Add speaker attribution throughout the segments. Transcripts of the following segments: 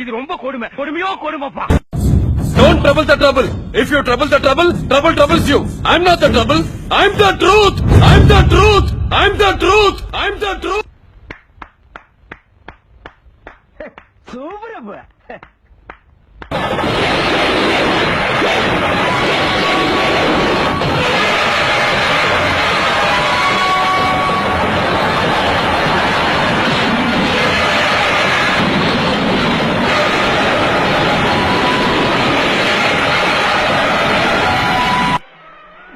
Speaker 1: இது ரொம்ப கொடுமை, கொடுமையோ கொடுமைப்பா.
Speaker 2: Don't trouble the trouble. If you trouble the trouble, trouble troubles you. I'm not the trouble. I'm the truth. I'm the truth. I'm the truth. I'm the truth.
Speaker 1: சூப்பரப்பா.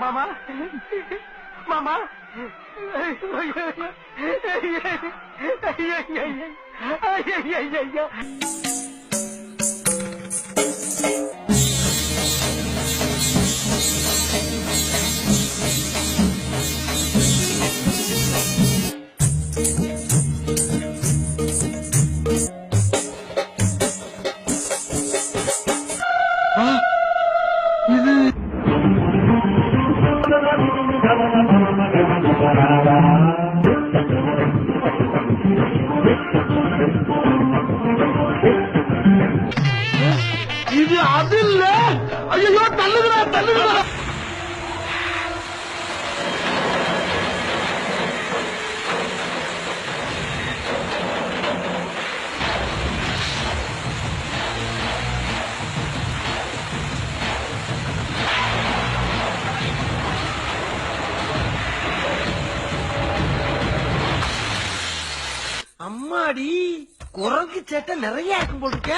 Speaker 1: மாமா மாமா இது அது இல்ல. ஐயோ தள்ளுகிறா தள்ளுகிறா. அம்மாடி, குரங்கு சேட்டை நிறைய இருக்கும் போட்டுக்க.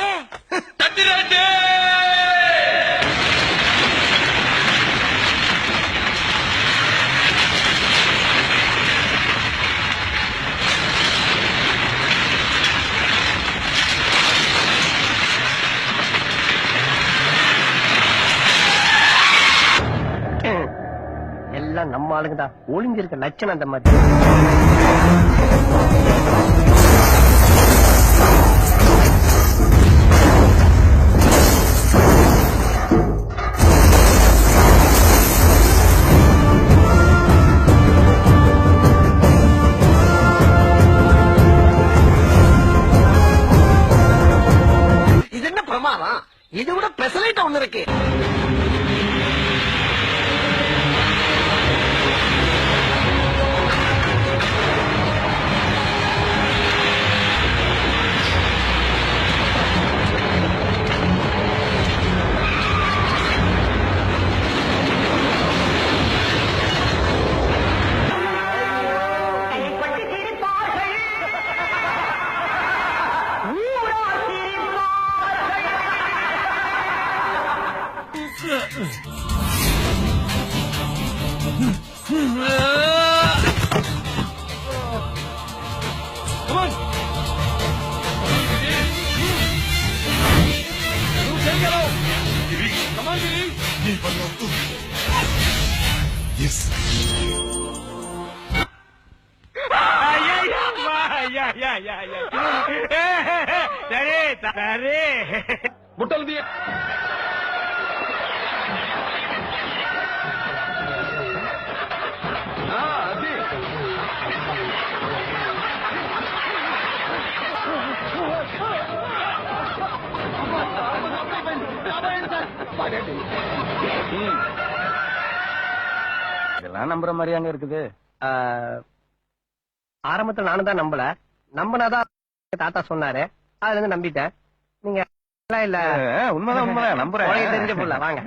Speaker 1: எல்லாம் நம்ம ஆளுங்கதான். ஒளிஞ்சிருக்க லட்சணம் அந்த மாதிரி. இது என்ன பிரமாதம்? இது விட பெசலைட் ஒண்ணு இருக்கு. Come on. Take it out. Come on, Giri. Yes. சரி முட்டல் திய இதெல்லாம் நம்புற மாதிரியாங்க இருக்குது. ஆரம்பத்துல நானும் தான் நம்பல. நம்பினாதான் தாத்தா சொன்னாரு, அதுல இருந்து நம்பிட்டேன். நீங்க இல்ல உண்மைதான் உண்மைதான் நம்புறேன். தெரிஞ்ச போல வாங்க.